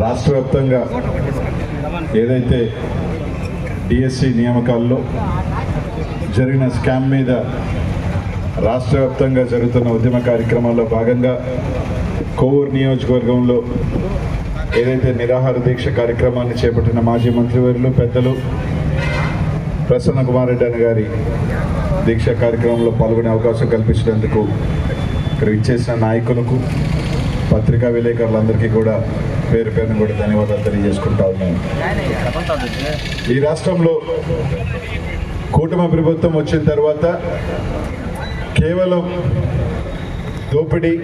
రాష్ట్ర వ్యాప్తంగా ఏదైతే డిఎస్సి నియామకాల్లో జరిగిన స్కామ్ మీద రాష్ట్ర వ్యాప్తంగా జరుగుతున్న ఉద్యమ కార్యక్రమాల్లో భాగంగా కోవూరు నియోజకవర్గంలో ఏదైతే నిరాహార దీక్ష కార్యక్రమాన్ని చేపట్టిన మాజీ మంత్రివర్యులు పెద్దలు ప్రసన్న కుమార్ రెడ్డి అన్న గారి దీక్ష కార్యక్రమంలో పాల్గొనే అవకాశం కల్పించినందుకు ఇక్కడ ఇచ్చేసిన నాయకులకు పత్రికా విలేకరులందరికీ కూడా పేరు పేరును కూడా ధన్యవాదాలు తెలియజేసుకుంటా ఉన్నాను. ఈ రాష్ట్రంలో కూటమి ప్రభుత్వం వచ్చిన తర్వాత కేవలం దోపిడీ,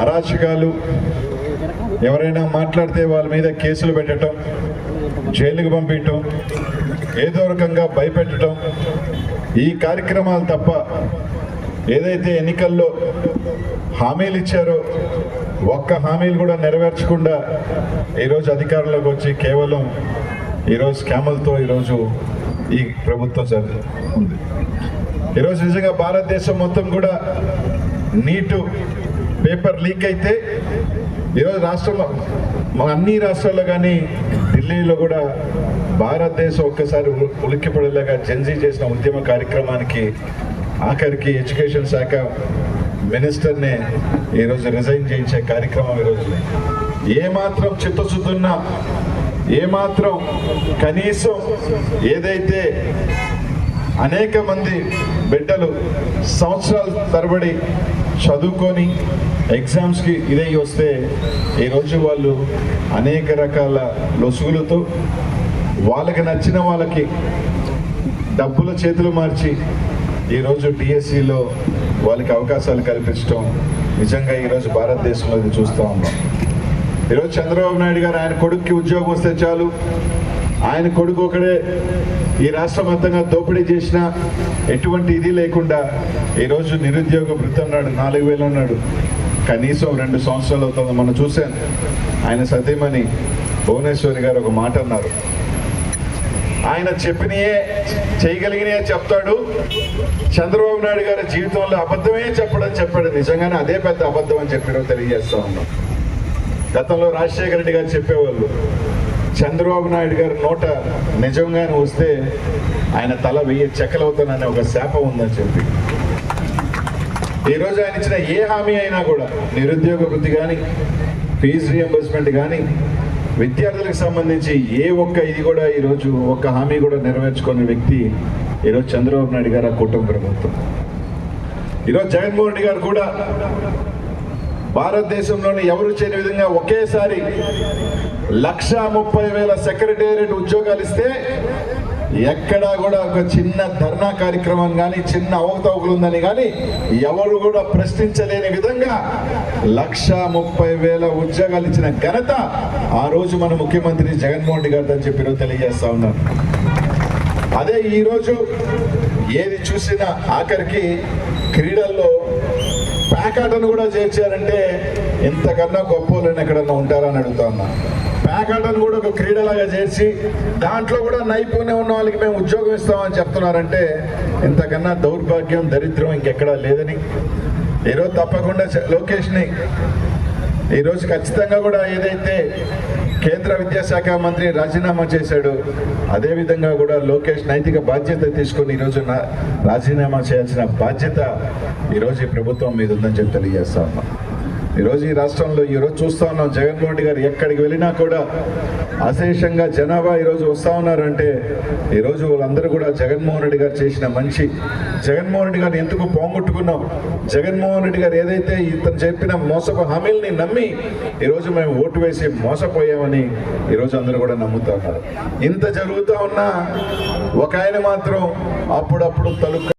అరాచకాలు, ఎవరైనా మాట్లాడితే వాళ్ళ మీద కేసులు పెట్టడం, జైలుకు పంపించడం, ఏదో రకంగా భయపెట్టడం, ఈ కార్యక్రమాలు తప్ప ఏదైతే ఎన్నికల్లో హామీలు ఇచ్చారో ఒక్క హామీలు కూడా నెరవేర్చకుండా ఈరోజు అధికారంలోకి వచ్చి కేవలం ఈరోజు స్కాములతో ఈరోజు ఈ ప్రభుత్వం ఉంది. ఈరోజు నిజంగా భారతదేశం మొత్తం కూడా నీటు పేపర్ లీక్ అయితే ఈరోజు రాష్ట్రంలో అన్ని రాష్ట్రాల్లో కానీ ఢిల్లీలో కూడా భారతదేశం ఒక్కసారి ఉలిక్కిపడేలాగా జెన్జీ చేసిన ఉద్యమ కార్యక్రమానికి ఆఖరికి ఎడ్యుకేషన్ శాఖ మినిస్టర్నే ఈరోజు రిజైన్ చేయించే కార్యక్రమం ఈరోజు ఏమాత్రం చిత్తశుద్ధున్నా, ఏమాత్రం కనీసం ఏదైతే అనేక మంది బిడ్డలు సంవత్సరాల తరబడి చదువుకొని ఎగ్జామ్స్కి ఇదై వస్తే ఈరోజు వాళ్ళు అనేక రకాల లొసుగులతో వాళ్ళకి నచ్చిన వాళ్ళకి డబ్బుల చేతులు మార్చి ఈరోజు డిఎస్సిలో వాళ్ళకి అవకాశాలు కల్పించడం నిజంగా ఈరోజు భారతదేశంలో ఇది చూస్తూ ఉన్నాం. ఈరోజు చంద్రబాబు నాయుడు గారు ఆయన కొడుక్కి ఉద్యోగం వస్తే చాలు, ఆయన కొడుకు ఒకడే ఈ రాష్ట్ర మొత్తంగా దోపిడీ చేసిన ఎటువంటి ఇది లేకుండా ఈరోజు నిరుద్యోగ భృతి అన్నాడు, 4,000 అన్నాడు. కనీసం 2 సంవత్సరాలు అవుతుంది. మనం చూశాను ఆయన సతీమణి భువనేశ్వరి గారు ఒక మాట అన్నారు, ఆయన చెప్పినయే చేయగలిగినయే చెప్తాడు, చంద్రబాబు నాయుడు గారి జీవితంలో అబద్ధమే చెప్పాడు. నిజంగానే అదే పెద్ద అబద్ధం అని చెప్పారో తెలియజేస్తా ఉన్నాం. గతంలో రాజశేఖర రెడ్డి గారు చెప్పేవాళ్ళు చంద్రబాబు నాయుడు గారి నోట నిజంగానే వస్తే ఆయన తల 1000 చెక్కలవుతాననే ఒక శాపం ఉందని చెప్పి ఈరోజు ఆయన ఇచ్చిన ఏ హామీ అయినా కూడా నిరుద్యోగ వృత్తి కానీ, ఫీజు రియంబర్స్మెంట్ కానీ, విద్యార్థులకు సంబంధించి ఏ ఒక్క ఇది కూడా ఈరోజు ఒక్క హామీ కూడా నెరవేర్చుకునే వ్యక్తి ఈరోజు చంద్రబాబు నాయుడు గారు, ఆ కుటుంబ ప్రభుత్వం. ఈరోజు జగన్మోహన్ రెడ్డి గారు కూడా భారతదేశంలోని ఎవరు చేయని విధంగా ఒకేసారి 1,30,000 సెక్రటేరియట్ ఉద్యోగాలు ఇస్తే ఎక్కడా కూడా ఒక చిన్న ధర్నా కార్యక్రమం కానీ, చిన్న అవకతవకలు ఉందని కానీ ఎవరు కూడా ప్రశ్నించలేని విధంగా 1,30,000 ఉద్యోగాలు ఇచ్చిన ఘనత ఆ రోజు మన ముఖ్యమంత్రి జగన్మోహన్ రెడ్డి గారు అని చెప్పి తెలియజేస్తా ఉన్నారు. అదే ఈరోజు ఏది చూసినా ఆఖరికి క్రీడల్లో ప్యాకాటను కూడా చేర్చారంటే ఇంతకన్నా గొప్ప వాళ్ళని ఎక్కడన్నా ఉంటారని అడుగుతా ఉన్నా. ప్యాకాటను కూడా ఒక క్రీడలాగా చేసి దాంట్లో కూడా నైపుణ్యం ఉన్న వాళ్ళకి మేము ఉద్యోగం ఇస్తామని చెప్తున్నారంటే ఇంతకన్నా దౌర్భాగ్యం, దరిద్రం ఇంకెక్కడా లేదని ఈరోజు తప్పకుండా లోకేష్ని ఈరోజు ఖచ్చితంగా కూడా ఏదైతే కేంద్ర విద్యాశాఖ మంత్రి రాజీనామా చేశాడు, అదేవిధంగా కూడా లోకేష్ నైతిక బాధ్యత తీసుకొని ఈరోజు రాజీనామా చేయాల్సిన బాధ్యత ఈరోజు ఈ ప్రభుత్వం మీద ఉందని చెప్పి తెలియజేస్తా ఉన్నాం. ఈరోజు ఈ రాష్ట్రంలో ఈరోజు చూస్తూ ఉన్నాం జగన్మోహన్ రెడ్డి గారు ఎక్కడికి వెళ్ళినా కూడా అశేషంగా జనాభా ఈరోజు వస్తూ ఉన్నారంటే ఈరోజు వాళ్ళందరూ కూడా జగన్మోహన్ రెడ్డి గారు చేసిన మంచి, జగన్మోహన్ రెడ్డి గారిని ఎందుకు పోగొట్టుకున్నాం, జగన్మోహన్ రెడ్డి గారు ఏదైతే ఇతను చెప్పిన మోసపు హామీల్ని నమ్మి ఈరోజు మేము ఓటు వేసి మోసపోయామని ఈరోజు అందరూ కూడా నమ్ముతా ఉన్నారు. ఇంత జరుగుతూ ఉన్నా ఒక ఆయన మాత్రం అప్పుడప్పుడు తలుపు